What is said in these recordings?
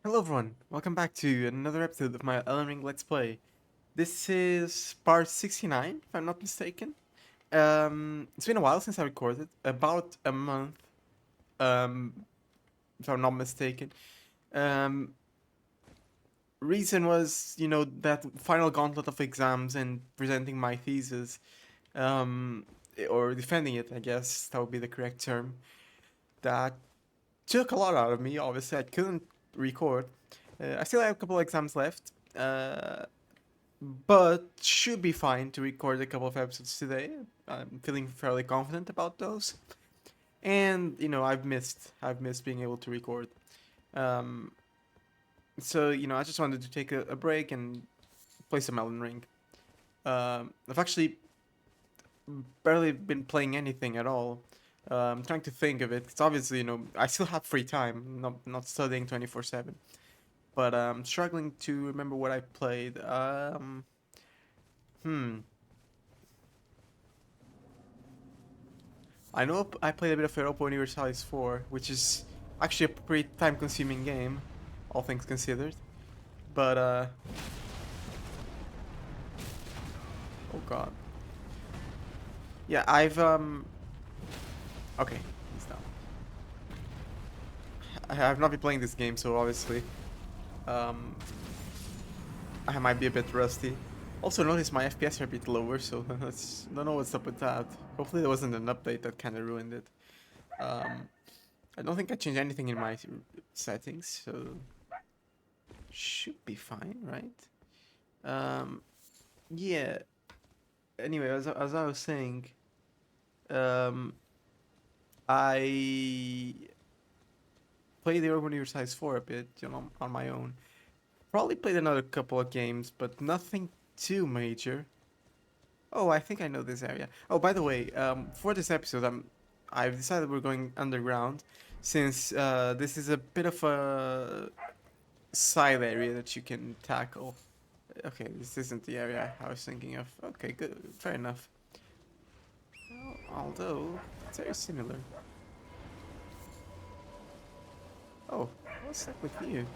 Hello everyone, welcome back to another episode of my Elden Ring Let's Play. This is part 69, if I'm not mistaken. It's been a while since I recorded, about a month, if I'm not mistaken. Um, Reason was, that final gauntlet of exams and presenting my thesis, um, or defending it, I guess that would be the correct term. That took a lot out of me, obviously, I couldn't record. I still have a couple exams left. But should be fine to record a couple of episodes today. I'm feeling fairly confident about those. And I've missed being able to record. Um, so I just wanted to take a break and play some Elden Ring. I've actually barely been playing anything at all. I'm trying to think of it. It's obviously I still have free time, not studying 24/7. But I'm struggling to remember what I played. Hmm. I know I played a bit of Europa Universalis 4, which is actually a pretty time-consuming game, all things considered. But, oh god. Yeah, okay, he's down. I have not been playing this game, so obviously, um, I might be a bit rusty. Also notice my FPS are a bit lower, so don't know what's up with that. Hopefully there wasn't an update that kind of ruined it. Um, I don't think I changed anything in my settings, so should be fine, right? Um, yeah. Anyway, as I was saying, um, I played the Urban Exercise 4 a bit, on my own. Probably played another couple of games, but nothing too major. Oh, I think I know this area. Oh, by the way, for this episode, I've decided we're going underground, since this is a bit of a side area that you can tackle. Okay, this isn't the area I was thinking of. Okay, good, fair enough. Although it's very similar. Oh, what's up with you?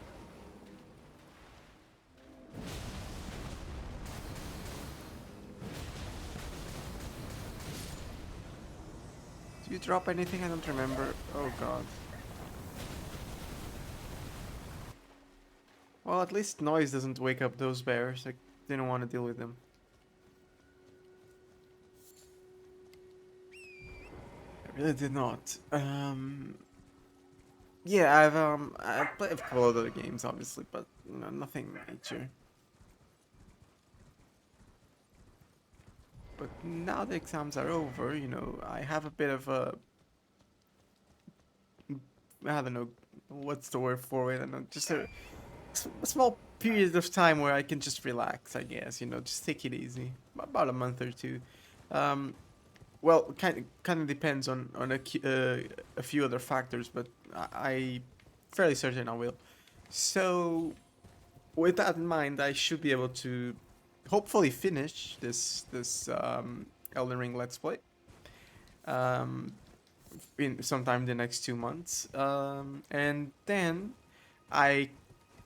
Do you drop anything? I don't remember. Oh god. Well, at least noise doesn't wake up those bears. I didn't want to deal with them. I really did not. Yeah, I played a couple of other games, obviously, but nothing major. But now the exams are over, I have a bit of a, I don't know, what's the word for it? I don't know, just a small period of time where I can just relax, I guess, just take it easy. About a month or two. Um, well, kind of depends on a few other factors, but I fairly certain I will. So, with that in mind, I should be able to hopefully finish this Elden Ring Let's Play. Um, in sometime the next 2 months. And then I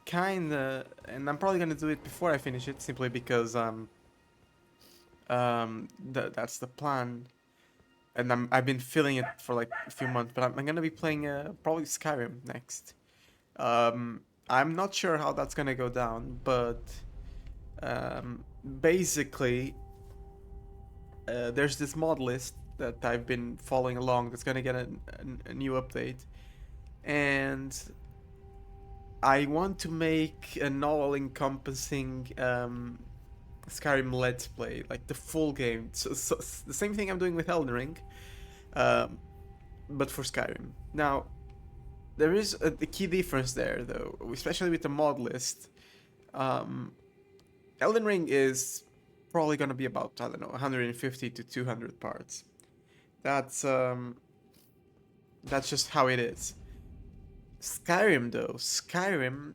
kinda, and I'm probably gonna do it before I finish it, simply because that's the plan. And I've been feeling it for like a few months, but I'm gonna be playing probably Skyrim next. I'm not sure how that's gonna go down, but basically, there's this mod list that I've been following along that's gonna get a new update, and I want to make an all-encompassing Skyrim Let's Play, like the full game. So the same thing I'm doing with Elden Ring, um, but for Skyrim. Now, there is a key difference there, though, especially with the mod list. Um, Elden Ring is probably going to be about, I don't know, 150 to 200 parts. That's um, that's just how it is. Skyrim, though,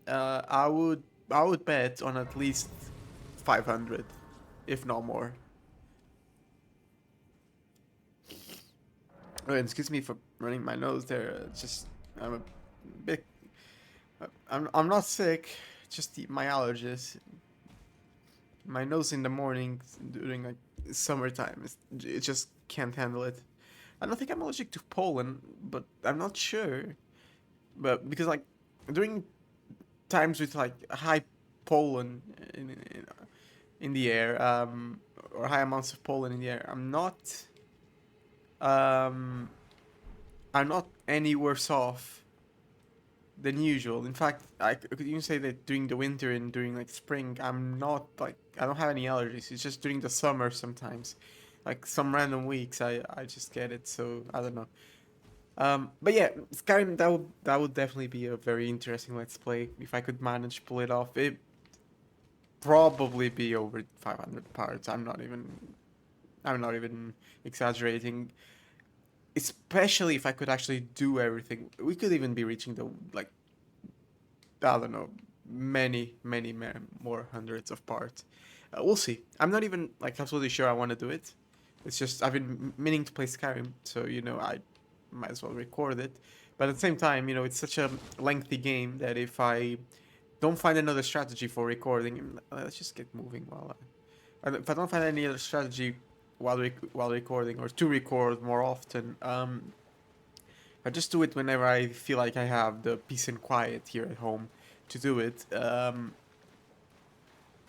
I would bet on at least 500, if not more. Oh, and excuse me for running my nose there. It's just I'm a bit I'm not sick, just my allergies. My nose in the morning during like summertime, it just can't handle it. I don't think I'm allergic to pollen, but I'm not sure. But because like during times with like high pollen in the air, or high amounts of pollen in the air, um, I'm not any worse off than usual. In fact, I could even say that during the winter and during like spring, I'm not like I don't have any allergies. It's just during the summer sometimes, like some random weeks, I just get it. So I don't know. But yeah, Skyrim that would definitely be a very interesting let's play if I could manage to pull it off. It probably be over 500 parts. I'm not even exaggerating. Especially if I could actually do everything. We could even be reaching the like I don't know, many more hundreds of parts. We'll see. I'm not even like absolutely sure I want to do it. It's just I've been meaning to play Skyrim, so I might as well record it. But at the same time, it's such a lengthy game that if I don't find another strategy for recording, let's just get moving if I don't find any other strategy while recording or to record more often, I just do it whenever I feel like I have the peace and quiet here at home to do it.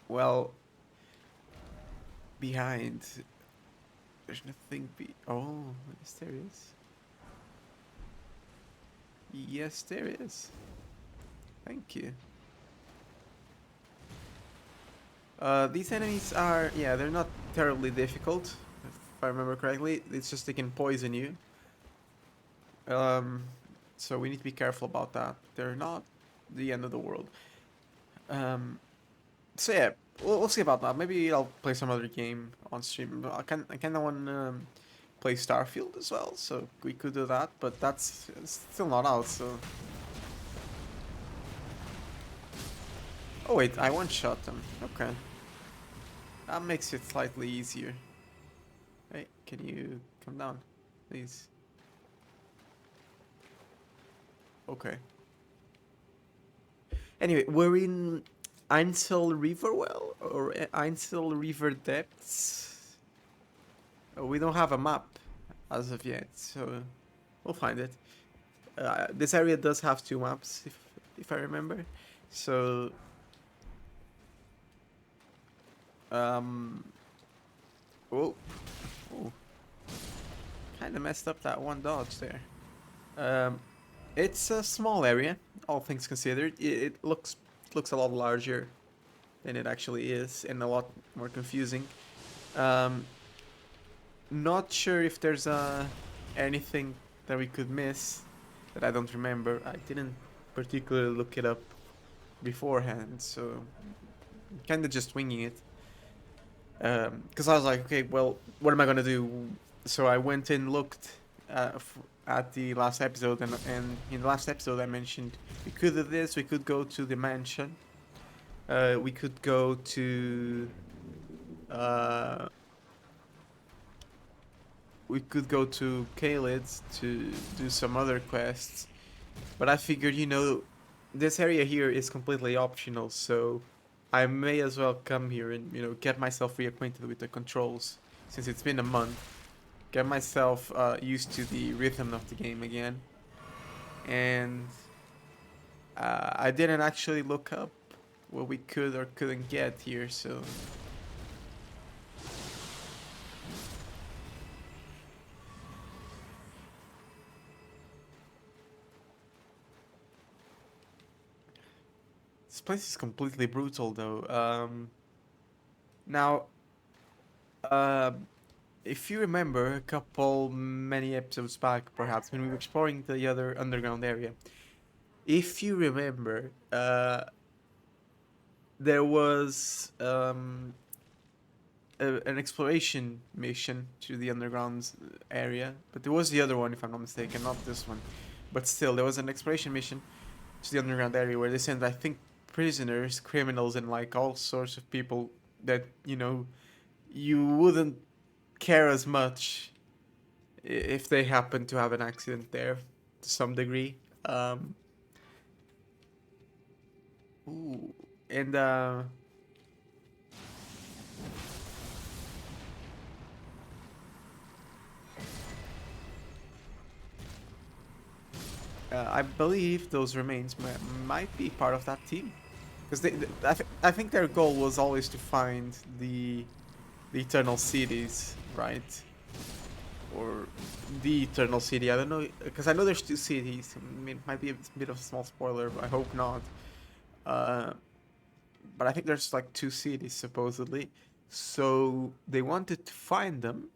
Well, behind, there's nothing. Oh, yes, there is. Yes, there is. Thank you. These enemies are, yeah, they're not terribly difficult, if I remember correctly. It's just they can poison you. Um, so we need to be careful about that. They're not the end of the world. Um, so yeah, we'll see about that. Maybe I'll play some other game on stream. I kind of want to play Starfield as well, so we could do that. But that's still not out. So oh wait, I one shot them. Okay, that makes it slightly easier. Hey, can you come down, please? Okay. Anyway, we're in Ainsel Riverwell or Ainsel River Depths. We don't have a map as of yet, so we'll find it. This area does have two maps, if I remember. So, um, oh, oh, kind of messed up that one dodge there. Um, it's a small area, all things considered. It looks a lot larger than it actually is, and a lot more confusing. Um, Not sure if there's anything that we could miss that I don't remember. I didn't particularly look it up beforehand, so kind of just winging it. Because I was like, okay, well, what am I gonna do? So I went and looked at the last episode, and in the last episode I mentioned we could do this. We could go to the mansion. We could go to. Uh, we could go to Kaled to do some other quests. But I figured, this area here is completely optional, so I may as well come here and, get myself reacquainted with the controls since it's been a month. Get myself used to the rhythm of the game again. And I didn't actually look up what we could or couldn't get here, so this place is completely brutal though. Now, uh, if you remember a couple many episodes back, perhaps when we were exploring the other underground area, if you remember, there was an exploration mission to the underground area, but there was the other one, if I'm not mistaken, not this one. But still, there was an exploration mission to the underground area where they sent, I think, prisoners, criminals, and like all sorts of people that you wouldn't care as much if they happen to have an accident there to some degree. Um, And I believe those remains might be part of that team, because I think their goal was always to find the eternal cities, right? Or the eternal city. I don't know, because I know there's two cities. I mean, it might be a bit of a small spoiler, but I hope not. Uh, but I think there's like two cities supposedly. So they wanted to find them,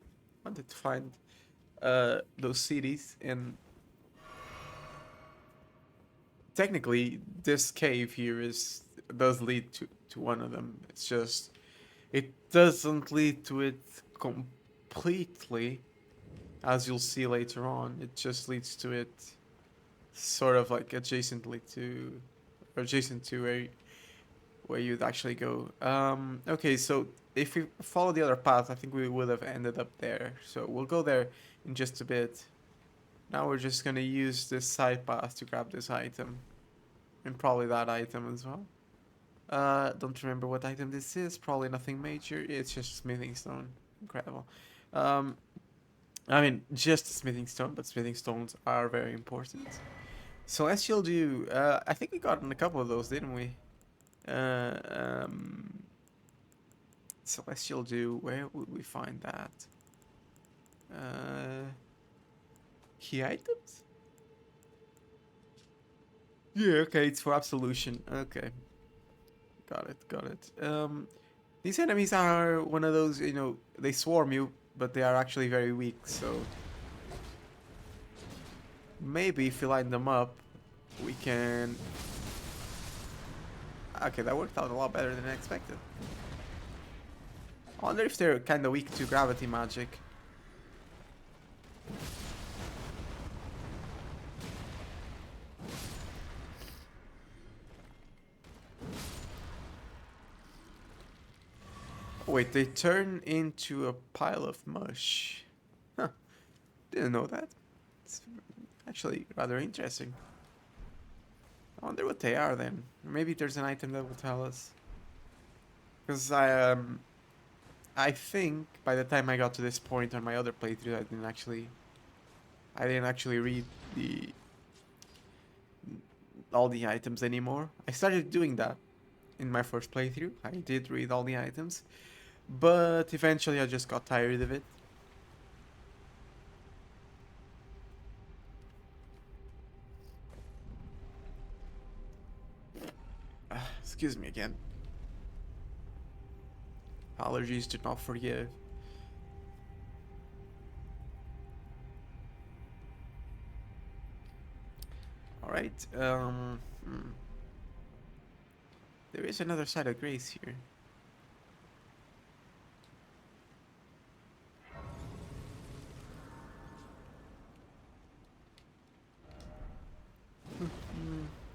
wanted to find those cities, and technically this cave here is does lead to one of them. It's just it doesn't lead to it completely, as you'll see later on. It just leads to it sort of like adjacent to where you'd actually go. Okay, so if we follow the other path, I think we would have ended up there. So we'll go there in just a bit. Now we're just gonna use this side path to grab this item. And probably that item as well. Don't remember what item this is. Probably nothing major. It's just smithing stone. Incredible. Um, I mean, just smithing stone, but smithing stones are very important. Celestial Dew. I think we got in a couple of those, didn't we? Uh, um, Celestial Dew. Where would we find that? Uh, Key items? Yeah, okay, it's for absolution. Okay, got it, got it. These enemies are one of those, they swarm you, but they are actually very weak, so maybe if you line them up, we can... Okay, that worked out a lot better than I expected. I wonder if they're kind of weak to gravity magic. Wait, they turn into a pile of mush. Huh, didn't know that. It's actually rather interesting. I wonder what they are then. Maybe there's an item that will tell us. Because I think by the time I got to this point on my other playthrough, I didn't actually read the all the items anymore. I started doing that in my first playthrough. I did read all the items, but eventually I just got tired of it. Excuse me again. Allergies do not forgive. All right. There is another side of grace here.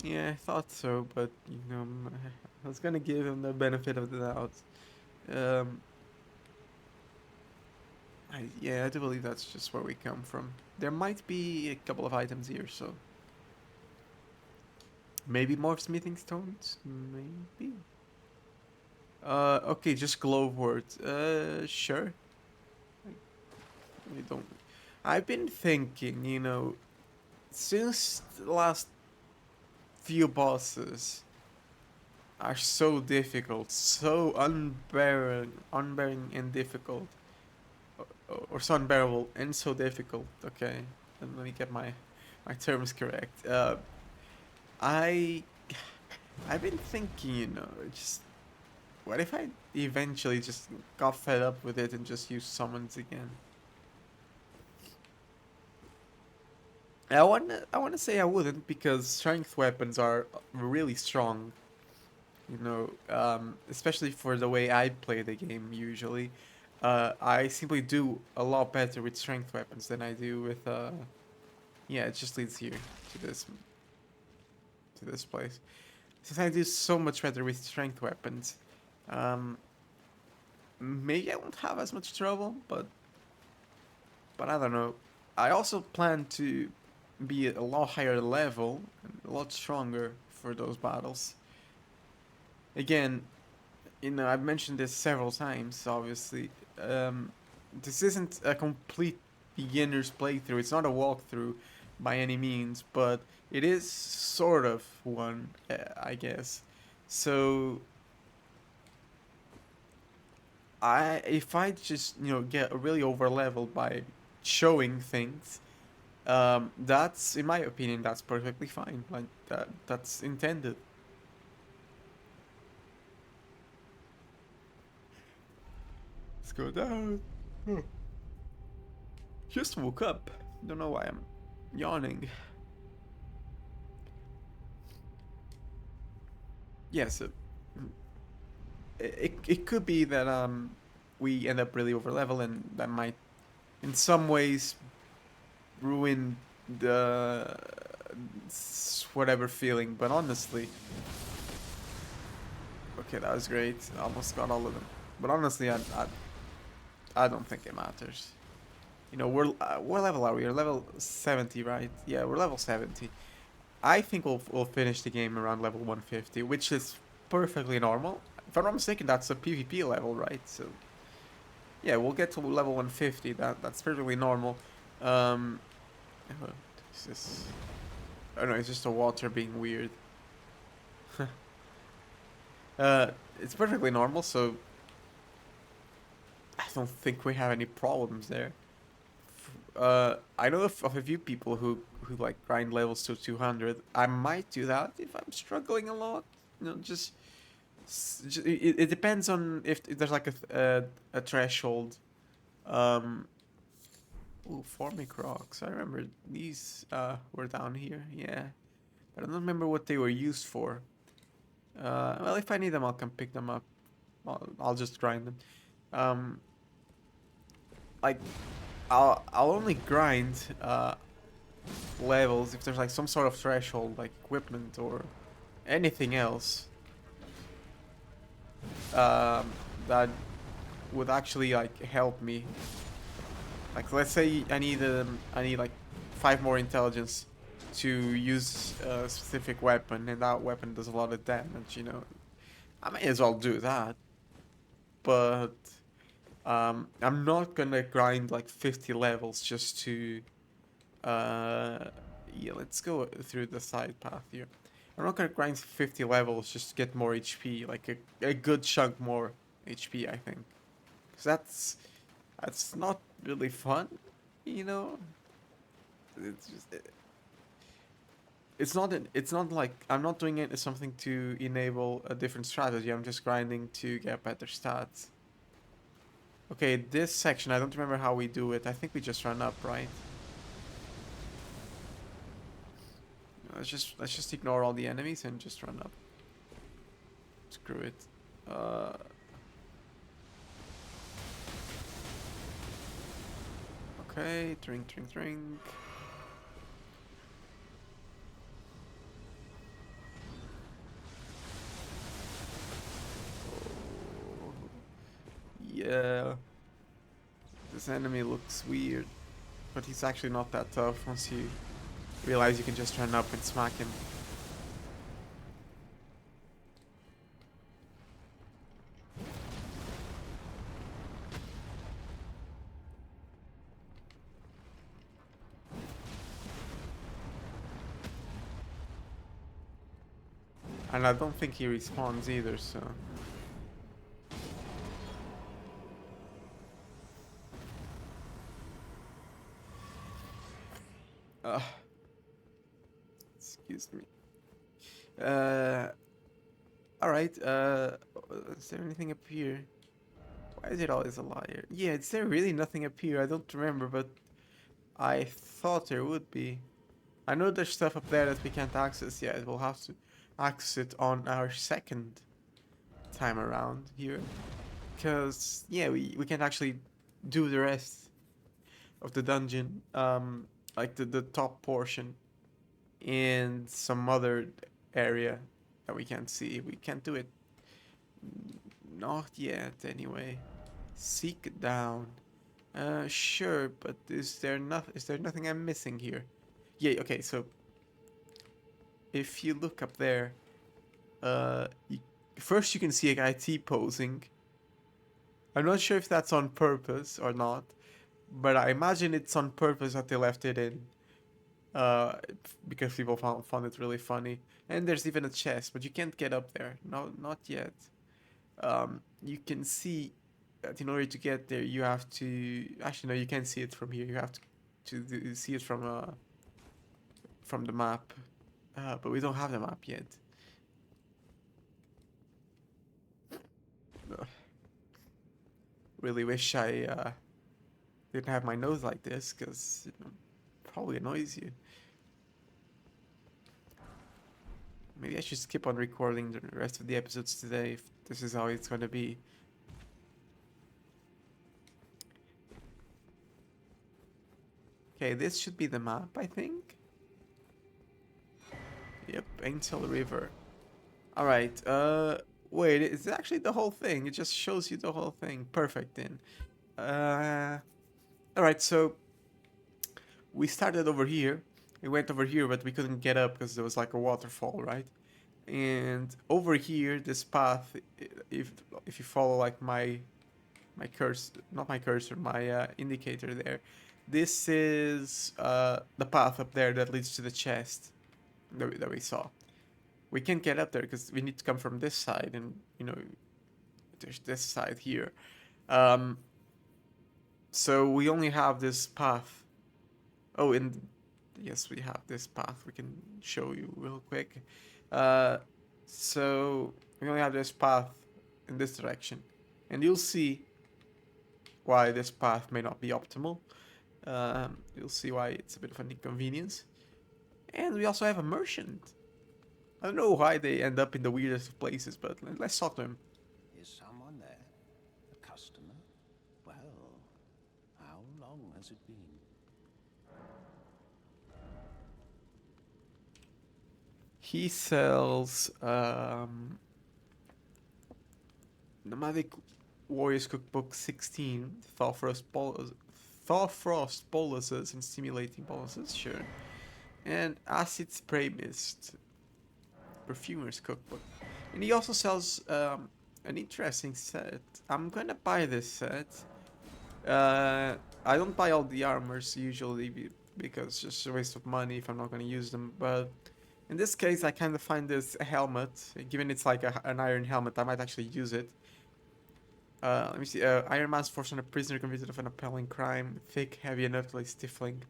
Yeah, I thought so, but I was gonna give him the benefit of the doubt. Um, yeah, I do believe that's just where we come from. There might be a couple of items here, so maybe more smithing stones. Maybe. Okay, just glove word. Sure. We don't. I've been thinking, since the last few bosses are so difficult, so unbearing and difficult, or so unbearable and so difficult. Okay, let me get my terms correct. I I've been thinking, just what if I eventually just got fed up with it and just used summons again? I wanna say I wouldn't, because strength weapons are really strong. Especially for the way I play the game usually. I simply do a lot better with strength weapons than I do with yeah, it just leads here to this place. Since I do so much better with strength weapons, um, maybe I won't have as much trouble, but I don't know. I also plan to be a lot higher level and a lot stronger for those battles. again, I've mentioned this several times. Obviously, um, this isn't a complete beginner's playthrough. It's not a walkthrough by any means, but it is sort of one, I guess. So if I just get really over leveled by showing things, that's, in my opinion, that's perfectly fine. Like that's intended. Let's go down. Oh, just woke up. Don't know why I'm yawning. Yes, it could be that we end up really over level, and that might in some ways ruin the whatever feeling. But honestly, okay, that was great. I almost got all of them. But honestly, I don't think it matters. What level are we? We're level 70, right? Yeah, we're level 70. I think we'll finish the game around level 150, which is perfectly normal. If I'm not mistaken, that's a PvP level, right? So yeah, we'll get to level 150. That's perfectly normal. Um, oh, is this? Oh no, it's just the water being weird. It's perfectly normal, so I don't think we have any problems there. I know of a few people who like grind levels to 200. I might do that if I'm struggling a lot. Just it depends on if there's like a threshold. Um, ooh, formic rocks. I remember these were down here. Yeah, but I don't remember what they were used for. Well, if I need them, I'll come pick them up. I'll just grind them. Um, like I'll only grind levels if there's like some sort of threshold, like equipment or anything else um, that would actually like help me. Like let's say I need like 5 more intelligence to use a specific weapon, and that weapon does a lot of damage. I may as well do that, but I'm not gonna grind like 50 levels just to yeah, let's go through the side path here. I'm not gonna grind 50 levels just to get more HP, like a good chunk more HP, I think. 'Cause that's not really fun, you know. It's just it's not like I'm not doing it as something to enable a different strategy. I'm just grinding to get better stats. Okay, this section I don't remember how we do it. I think we just run up, right? Let's just ignore all the enemies and just run up. Screw it. Uh, okay, drink, drink, drink. Oh, yeah, this enemy looks weird, but he's actually not that tough once you realize you can just run up and smack him. And I don't think he respawns either, so... Uh, excuse me. Uh, alright, is there anything up here? Why is it always a liar? Yeah, is there really nothing up here? I don't remember, but I thought there would be. I know there's stuff up there that we can't access yet. We'll have to access it on our second time around here. Because, yeah, we can actually do the rest of the dungeon. Like the top portion in some other area that we can't see. We can't do it. Not yet, anyway. Seek down. Sure, but is there nothing I'm missing here? Yeah, okay, so if you look up there, you first you can see a guy T-posing. I'm not sure if that's on purpose or not, but I imagine it's on purpose that they left it in. Uh, because people found it really funny. And there's even a chest, but you can't get up there. No, not yet. You can see that in order to get there, you have to. Actually, no, you can't see it from here. You have to see it from the map. But we don't have the map yet. Ugh. Really wish I didn't have my nose like this, because it probably annoys you. Maybe I should skip on recording the rest of the episodes today if this is how it's gonna be. Okay, this should be the map, I think. Yep, Ainsel River. Alright, wait, it's actually the whole thing. It just shows you the whole thing. Perfect, then. Alright, so we started over here. We went over here, but we couldn't get up because there was like a waterfall, right? And over here, this path, if you follow like my cursor, not my cursor, my indicator there, this is the path up there that leads to the chest that we saw. We can't get up there because we need to come from this side, and there's this side here. So we only have this path. Oh, and yes, we have this path. We can show you real quick. So we only have this path in this direction, and you'll see why this path may not be optimal. You'll see why it's a bit of an inconvenience. And we also have a merchant. I don't know why they end up in the weirdest of places, but let's talk to him. Is someone there? A customer? Well, how long has it been? He sells Nomadic Warriors Cookbook 16, Thawfrost boluses and stimulating boluses, sure. And Acid Spray Mist, Perfumer's Cookbook. And he also sells an interesting set. I'm gonna buy this set. I don't buy all the armors usually because it's just a waste of money if I'm not gonna use them, but in this case I kind of find this helmet, given it's like an iron helmet, I might actually use it. Let me see. Iron Man's force on a prisoner convicted of an appalling crime, thick, heavy, and utterly stifling.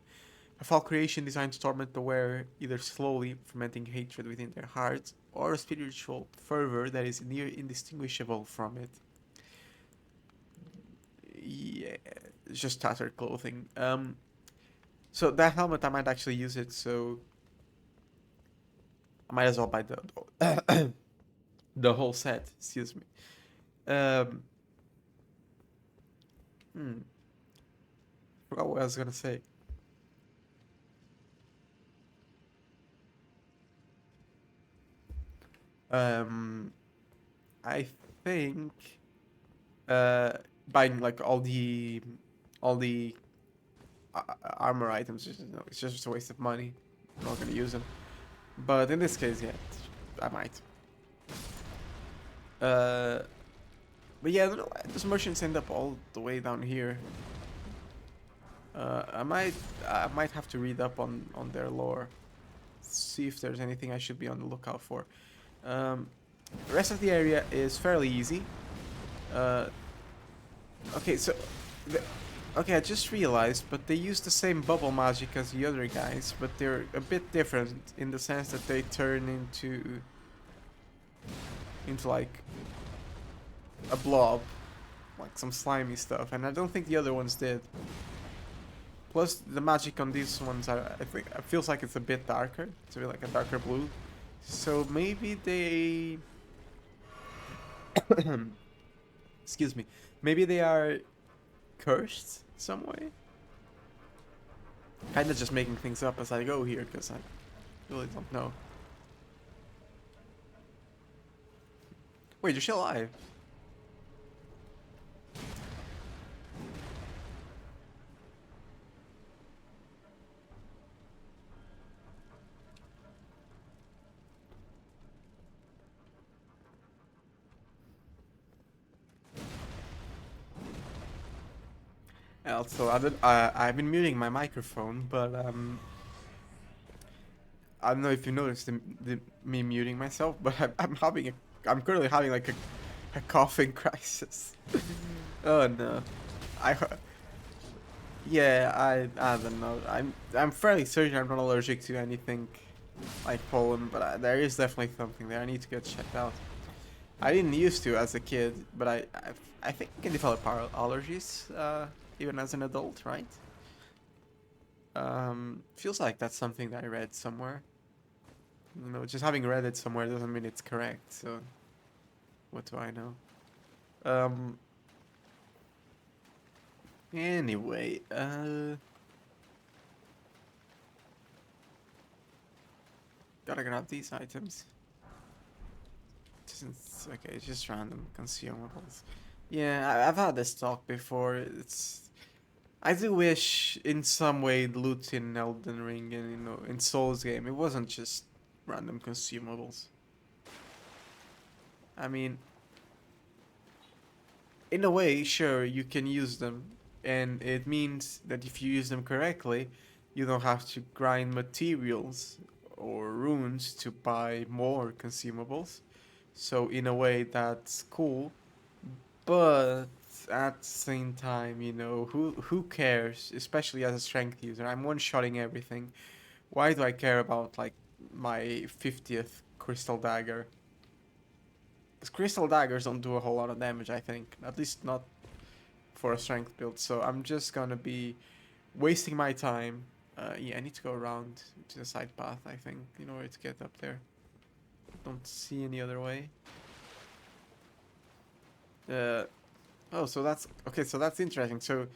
A foul creation designed to torment the wearer, either slowly, fermenting hatred within their hearts, or a spiritual fervor that is near indistinguishable from it. Yeah, it's just tattered clothing. So that helmet, I might actually use it, so I might as well buy the the whole set. Excuse me. Um, Forgot what I was gonna say. Um, I think buying like all the armor items, it's just a waste of money. I'm not gonna use them. But in this case, yeah, I might. But yeah, I don't know why those merchants end up all the way down here. I might have to read up on their lore, see if there's anything I should be on the lookout for. The rest of the area is fairly easy. Okay, so okay, I just realized, but they use the same bubble magic as the other guys, but they're a bit different in the sense that they turn into like a blob, like some slimy stuff, and I don't think the other ones did. Plus, the magic on these ones, I think it feels like it's a bit darker. It's a bit like a darker blue. So maybe they, excuse me, maybe they are cursed some way. Kind of just making things up as I go here, because I really don't know. Wait, you're still alive? Also, I've been muting my microphone, but I don't know if you noticed me muting myself, but I'm currently having like a coughing crisis. Oh no, I yeah, I don't know. I'm fairly certain I'm not allergic to anything like pollen, but there is definitely something there. I need to get checked out. I didn't used to as a kid, but I think you can develop allergies even as an adult, right? Feels like that's something that I read somewhere. You know, just having read it somewhere doesn't mean it's correct. So what do I know? Um. Anyway, gotta grab these items. Okay, it's just random consumables. Yeah, I've had this talk before. I do wish in some way loot in Elden Ring and in Souls game it wasn't just random consumables. I mean, in a way, sure, you can use them, and it means that if you use them correctly, you don't have to grind materials or runes to buy more consumables. So in a way, that's cool. But at the same time, who cares? Especially as a strength user, I'm one-shotting everything. Why do I care about like my 50th crystal dagger? Because crystal daggers don't do a whole lot of damage, I think. At least not for a strength build. So I'm just gonna be wasting my time. Yeah, I need to go around to the side path, I think, in order to get up there. Don't see any other way. Uh, oh, so that's okay. So that's interesting. So,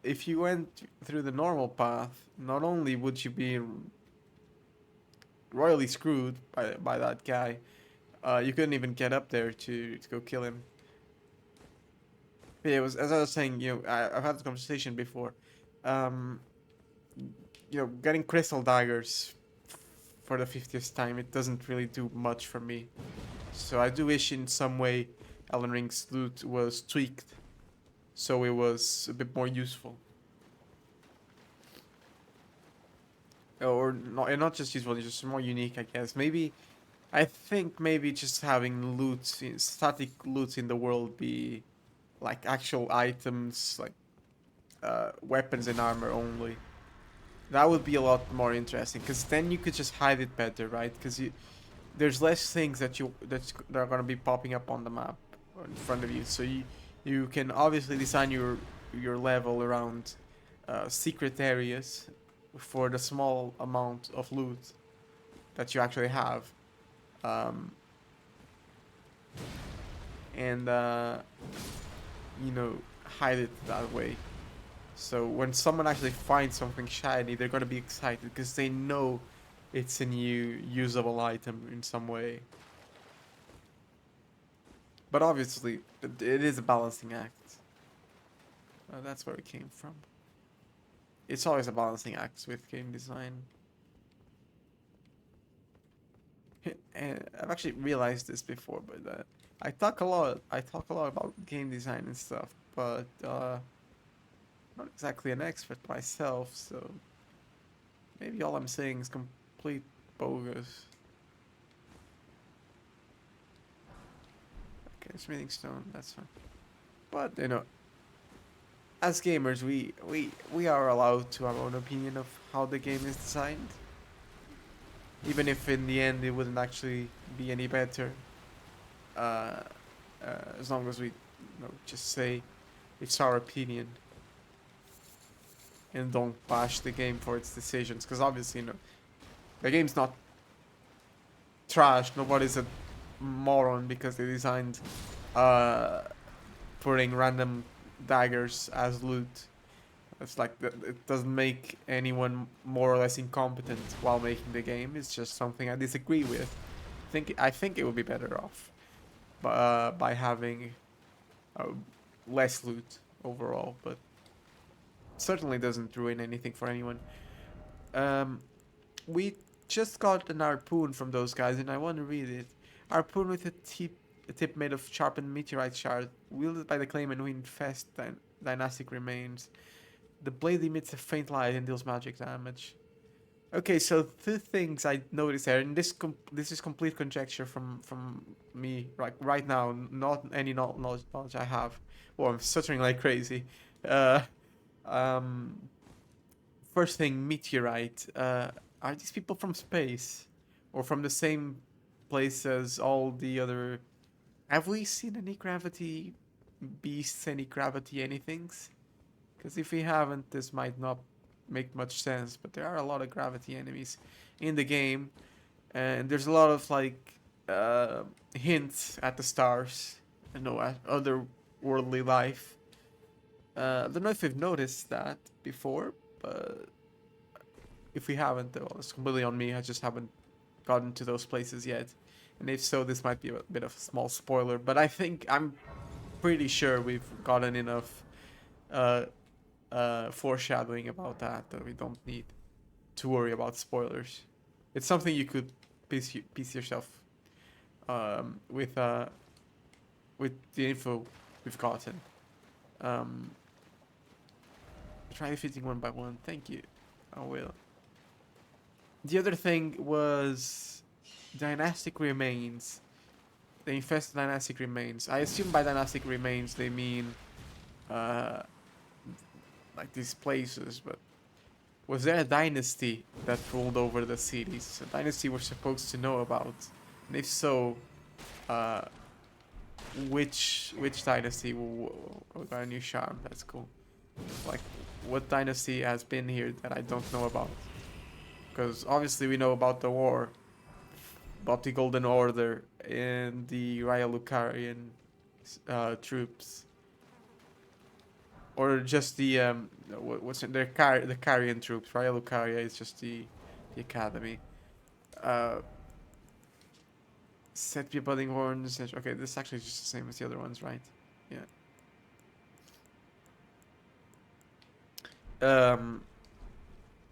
if you went through the normal path, not only would you be royally screwed by that guy, you couldn't even get up there to go kill him. Yeah, it was as I was saying. I've had this conversation before. Um, getting crystal daggers for the 50th time, it doesn't really do much for me. So I do wish in some way Elden Ring's loot was tweaked so it was a bit more useful. Or not, and not just useful, just more unique, I guess. I think maybe just having static loot in the world be like actual items, like weapons and armor only. That would be a lot more interesting, because then you could just hide it better, right? Because there's less things that are gonna be popping up on the map in front of you. So you can obviously design your level around secret areas for the small amount of loot that you actually have, um, and you know hide it that way. So when someone actually finds something shiny, they're gonna be excited because they know it's a new usable item in some way. But obviously, it is a balancing act. That's where it came from. It's always a balancing act with game design. And I've actually realized this before, but I talk a lot. I talk a lot about game design and stuff, but not exactly an expert myself. So maybe all I'm saying is complete bogus. Okay, smithing stone. That's fine. But as gamers, we are allowed to have our own opinion of how the game is designed, even if in the end it wouldn't actually be any better. Uh, as long as we just say it's our opinion and don't bash the game for its decisions, because obviously the game's not trash. Nobody's a moron because they designed uh, putting random daggers as loot. It's like it doesn't make anyone more or less incompetent while making the game. It's just something I disagree with. I think it would be better off by having uh, less loot overall, but it certainly doesn't ruin anything for anyone. Um, we just got an harpoon from those guys, and I want to read it. Harpoon with a tip made of sharpened meteorite shard, wielded by the claimant who Dynastic Remains. The blade emits a faint light and deals magic damage. Okay, so two things I noticed here, and this is complete conjecture from me right now, not any knowledge I have. Well, I'm stuttering like crazy. Uh, um, First thing, meteorite. Are these people from space, or from the same place as all the other? Have we seen any gravity beasts, any gravity anythings? Because if we haven't, this might not make much sense. But there are a lot of gravity enemies in the game, and there's a lot of like hints at the stars, at other worldly life. I don't know if you've noticed that before, but if we haven't, well, it's completely on me. I just haven't gotten to those places yet. And if so, this might be a bit of a small spoiler. But I'm pretty sure we've gotten enough uh, foreshadowing about that we don't need to worry about spoilers. It's something you could piece yourself with the info we've gotten. Um, Try defeating one by one. Thank you. I will. The other thing was dynastic remains. They infest dynastic remains. I assume by dynastic remains they mean uh, like these places, but was there a dynasty that ruled over the cities? A dynasty we're supposed to know about? And if so, uh, which dynasty? We got a new charm. That's cool. Like, what dynasty has been here that I don't know about? Because obviously we know about the war, about the Golden Order and the Raya troops, or just the what's it? The Carian troops. Raya Lucaria is just the academy. Uh, Set be budding horns. Okay, this is actually just the same as the other ones, right? Yeah. Um,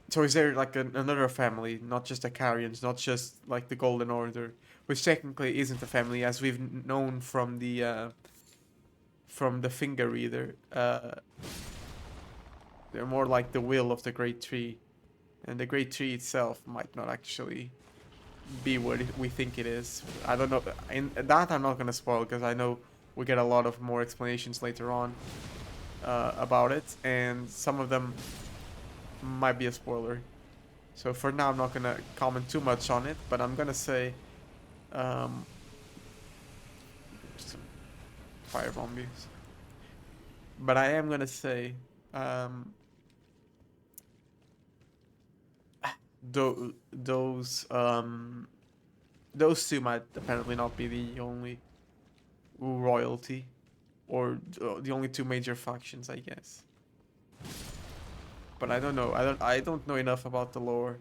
so is there like another family, not just the Carians, not just like the Golden Order, which technically isn't a family, as we've known from the Finger Reader. They're more like the will of the Great Tree, and the Great Tree itself might not actually be what we think it is. I don't know. In that, I'm not gonna spoil because I know we get a lot of more explanations later on about it, and some of them might be a spoiler. So for now, I'm not gonna comment too much on it, but I'm gonna say, um, some firebomb use. But I am gonna say, um, those those two might apparently not be the only royalty, or the only two major factions, I guess. But I don't know. I don't know enough about the lore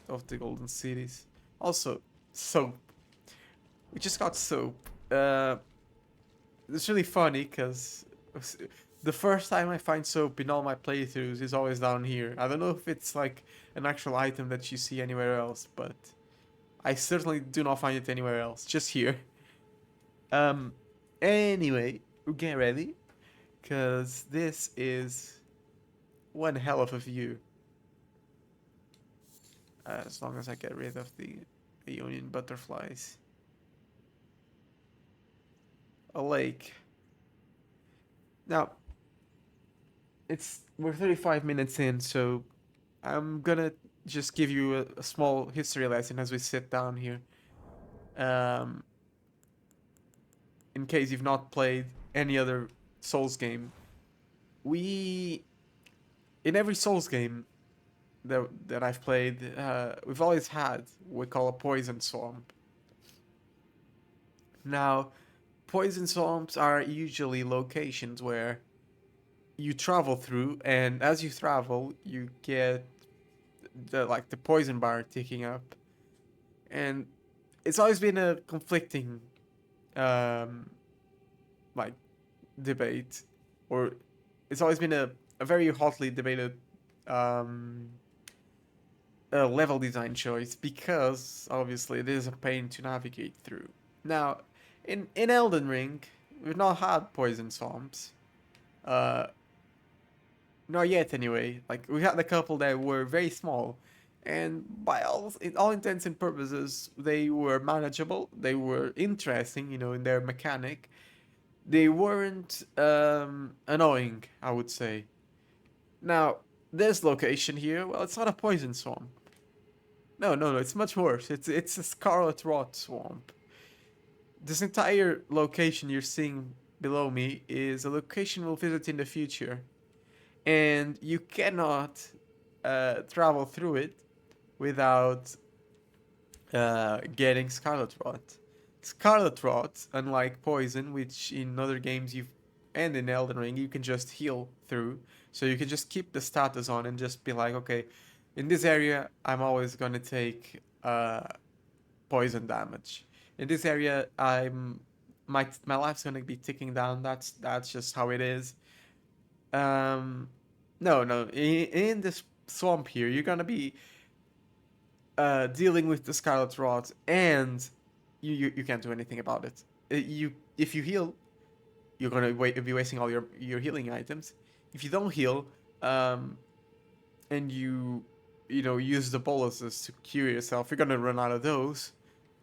of the Golden Cities. Also, soap. We just got soap. It's really funny because the first time I find soap in all my playthroughs is always down here. I don't know if it's like an actual item that you see anywhere else, but I certainly do not find it anywhere else. Just here. Um. Anyway, get ready, cause this is one hell of a view. As long as I get rid of the Ionian butterflies. A lake. Now, we're 35 minutes in, so I'm gonna just give you a small history lesson as we sit down here. Um, in case you've not played any other Souls game, we in every Souls game that I've played, we've always had what we call a poison swamp. Now, poison swamps are usually locations where you travel through, and as you travel, you get the poison bar ticking up, and it's always been a conflicting um, like debate, or it's always been a very hotly debated um, level design choice because obviously it is a pain to navigate through. Now, in Elden Ring, we've not had poison swamps. Uh, not yet anyway. Like we had a couple that were very small, and by all intents and purposes, they were manageable. They were interesting, in their mechanic. They weren't annoying, I would say. Now, this location here, well, it's not a poison swamp. No, no, no, it's much worse. It's a scarlet rot swamp. This entire location you're seeing below me is a location we'll visit in the future, and you cannot travel through it without getting scarlet rot. Scarlet rot, unlike poison, which in other games you've and in Elden Ring you can just heal through, so you can just keep the status on and just be like, okay, in this area I'm always gonna take poison damage. In this area, my life's gonna be ticking down. That's just how it is. Um, no, no. In this swamp here, you're gonna be dealing with the scarlet rot, and you can't do anything about it. You if you heal, you're gonna be wasting all your healing items. If you don't heal, and you use the boluses to cure yourself, you're gonna run out of those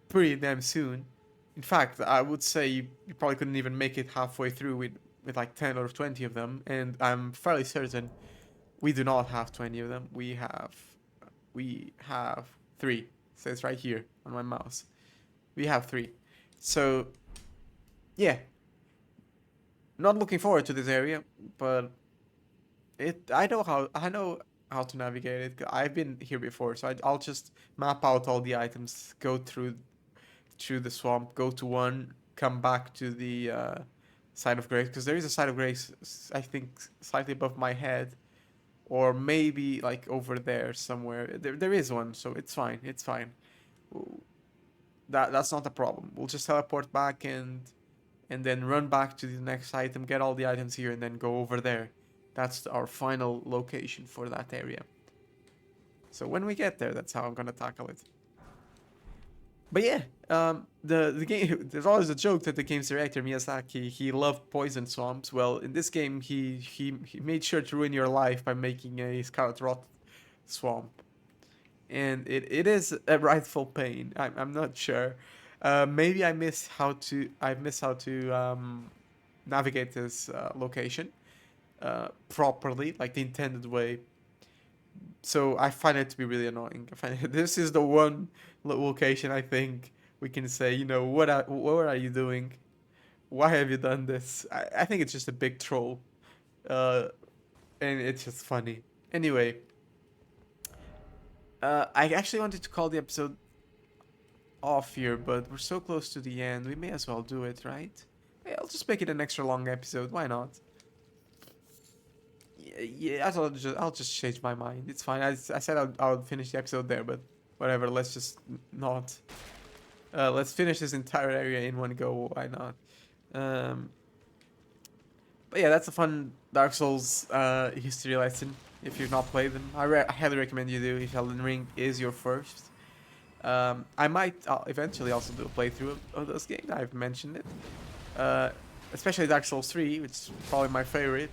pretty damn soon. In fact, I would say you probably couldn't even make it halfway through with like 10 or 20 of them, and I'm fairly certain we do not have 20 of them. We have 3. It says right here on my mouse. We have 3. So, yeah, not looking forward to this area, but I know how to navigate it. I've been here before, so I'll just map out all the items, go through the swamp, go to one, come back to the side of grace, because there is a side of grace, I think, slightly above my head, or maybe like over there somewhere. There is one, so it's fine. It's fine. That's not a problem. We'll just teleport back and then run back to the next item, get all the items here, and then go over there. That's our final location for that area. So when we get there, that's how I'm gonna tackle it. But yeah, the game. There's always a joke that the game's director Miyazaki he loved poison swamps. Well, in this game, he made sure to ruin your life by making a scarlet rot swamp, and it is a rightful pain. I'm not sure. Maybe I miss how to navigate this location properly, like the intended way. So I find it to be really annoying. I find this is the one location I think we can say, what are you doing? Why have you done this? I think it's just a big troll, uh, and it's just funny. Anyway, I actually wanted to call the episode off here, but we're so close to the end, we may as well do it, right? Yeah, I'll just make it an extra long episode. Why not? Yeah, I'll just change my mind. It's fine. I said I'll finish the episode there, but whatever. Let's just not. Let's finish this entire area in one go. Why not? Um, but yeah, that's a fun Dark Souls history lesson. If you've not played them, I highly recommend you do. If Elden Ring is your first, I might eventually also do a playthrough of those games. I've mentioned it, uh, especially Dark Souls 3, which is probably my favorite.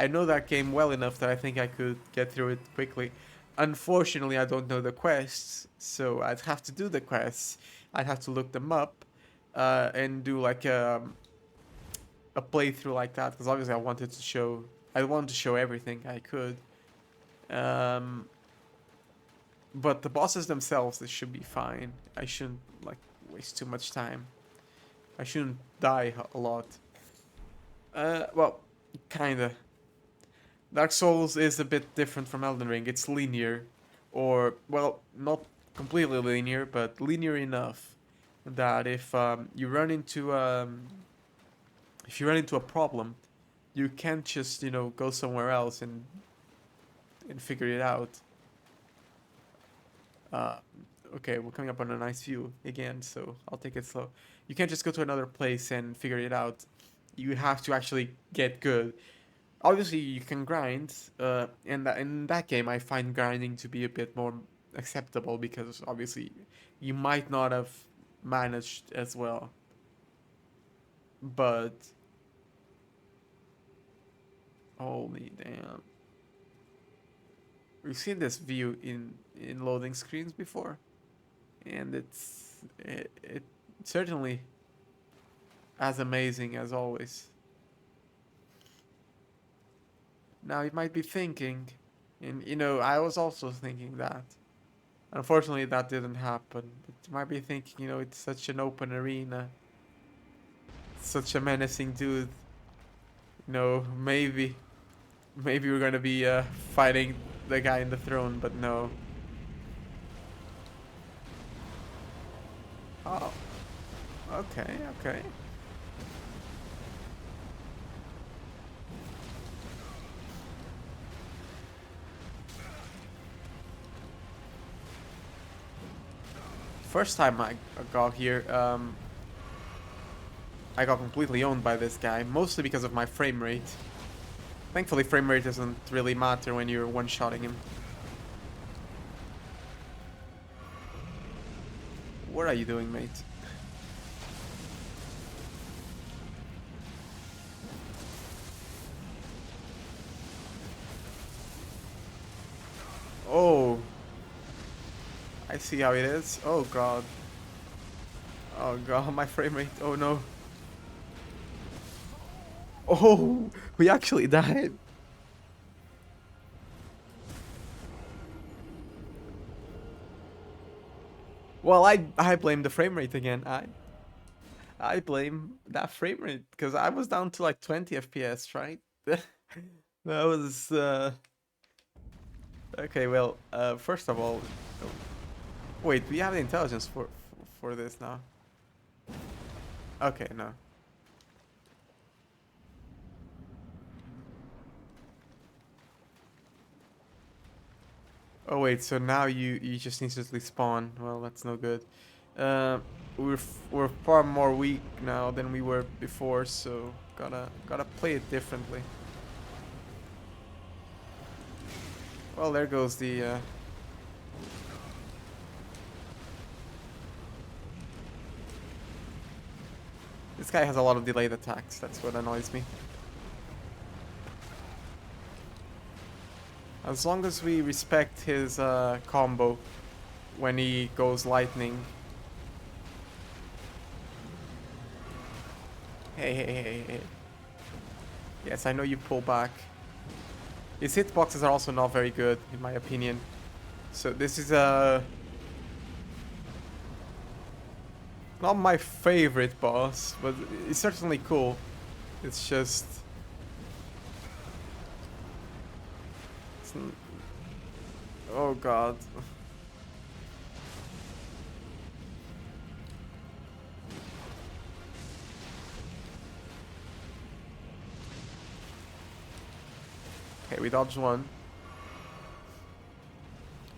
I know that game well enough that I think I could get through it quickly. Unfortunately, I don't know the quests, so I'd have to do the quests. I'd have to look them up and do like a playthrough like that, because obviously I wanted to show everything I could. Um, but the bosses themselves, they should be fine. I shouldn't like waste too much time. I shouldn't die a lot. Well, kinda. Dark Souls is a bit different from Elden Ring. It's linear, or well, not completely linear, but linear enough that if you run into a problem, you can't just go somewhere else and figure it out. Uh, okay, we're coming up on a nice view again, so I'll take it slow. You can't just go to another place and figure it out. You have to actually get good. Obviously, you can grind, and in that game, I find grinding to be a bit more acceptable because obviously you might not have managed as well. But holy damn. we've seen this view in loading screens before, and it certainly as amazing as always. Now you might be thinking, and you know, I was also thinking that. Unfortunately, that didn't happen. But you might be thinking, you know, it's such an open arena, such a menacing dude. You know, maybe we're gonna be fighting the guy in the throne, but no. Oh, okay, okay. First time I got here, I got completely owned by this guy, mostly because of my frame rate. Thankfully, frame rate doesn't really matter when you're one-shotting him. What are you doing, mate? Oh, I see how it is. Oh god. Oh god, my frame rate. Oh no. Oh, we actually died. Well, I blame the frame rate again. I blame that frame rate because I was down to like 20 FPS, right? That was okay. Well, first of all, wait, we have the intelligence for this now. Okay, no. Oh wait, so now you just instantly spawn. Well, that's no good. Uh, we're far more weak now than we were before, so gotta play it differently. Well, there goes the. This guy has a lot of delayed attacks. That's what annoys me. As long as we respect his combo when he goes lightning. Hey. Yes, I know you pull back. His hitboxes are also not very good, in my opinion. So this is not my favorite boss, but it's certainly cool. It's just... Oh god. Okay, we dodged one.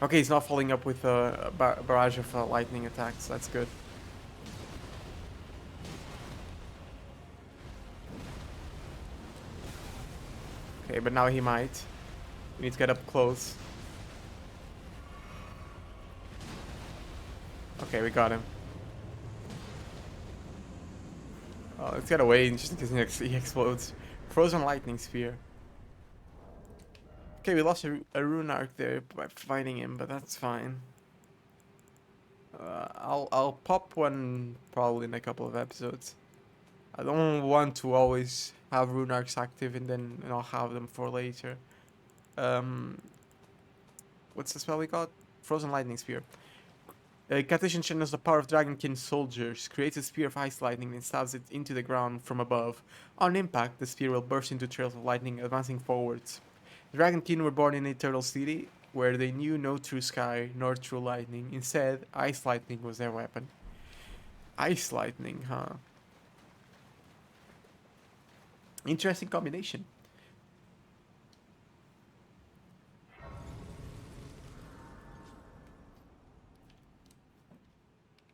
Okay, he's not following up with a barrage of lightning attacks. That's good. Okay, but now he might. We need to get up close. Okay, we got him. Let's get away just in case he explodes. Frozen lightning spear. Okay, we lost a rune arc there by fighting him, but that's fine. I'll pop one probably in a couple of episodes. I don't want to always have rune arcs active and then I'll have them for later. What's the spell we got? Frozen lightning spear. Captation channels the power of Dragonkin soldiers, creates a spear of ice lightning and stabs it into the ground from above. On impact, the spear will burst into trails of lightning, advancing forwards. The Dragonkin were born in a turtle city, where they knew no true sky nor true lightning. Instead, ice lightning was their weapon. Ice lightning, huh? Interesting combination.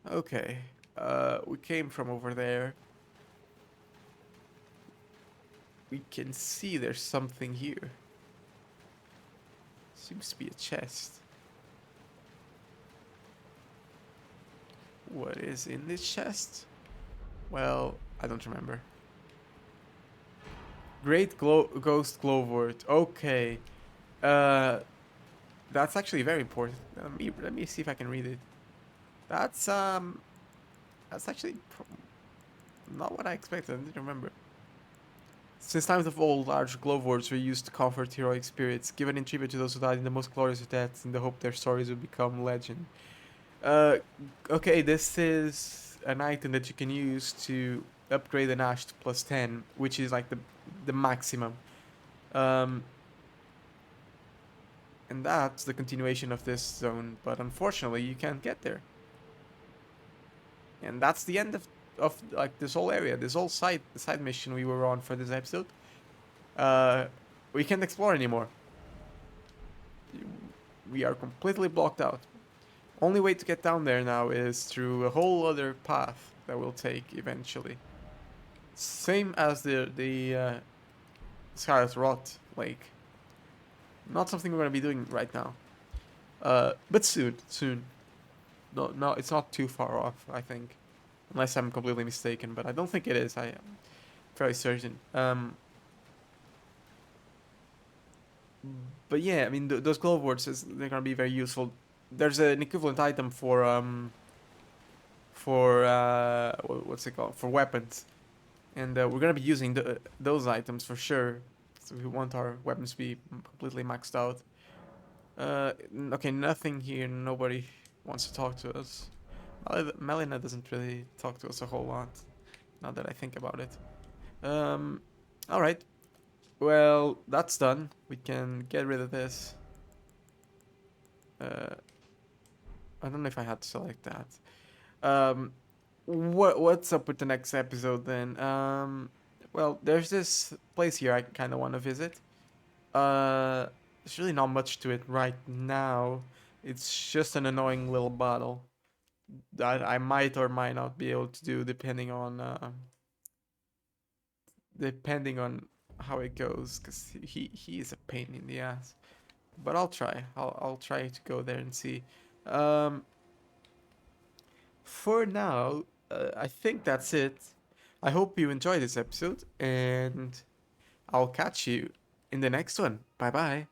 Okay, we came from over there. We can see there's something here. Seems to be a chest. What is in this chest? Well, I don't remember. Great Ghost Glowwort. Okay. That that's actually very important. Let me see if I can read it. That's actually not what I expected. I didn't remember. Since times of old, large glowworms were used to comfort heroic spirits, given in tribute to those who died in the most glorious of deaths, in the hope their stories would become legend. Uh, okay, this is an item that you can use to upgrade an ash to +10, which is like the maximum. Um, and that's the continuation of this zone, but unfortunately you can't get there. And that's the end of like this whole area, this whole side mission we were on for this episode. Uh, we can't explore anymore. We are completely blocked out. Only way to get down there now is through a whole other path that we'll take eventually. Same as the Scarlet Rot Lake. Not something we're gonna be doing right now. But soon. No, it's not too far off, I think. Unless I'm completely mistaken, but I don't think it is. I am fairly certain. But yeah, I mean, those glove words, they're gonna be very useful. There's an equivalent item for what's it called, for weapons, and we're gonna be using those items for sure. So we want our weapons to be completely maxed out. Okay, nothing here. Nobody wants to talk to us. Melina doesn't really talk to us a whole lot. Now that I think about it. All right. Well, that's done. We can get rid of this. I don't know if I had to select that. Um, what's up with the next episode then? Well, there's this place here I kind of want to visit. There's really not much to it right now. It's just an annoying little battle that I might or might not be able to do depending on how it goes, because he is a pain in the ass. But I'll try. I'll try to go there and see. Um, for now, I think that's it. I hope you enjoyed this episode, and I'll catch you in the next one. Bye bye.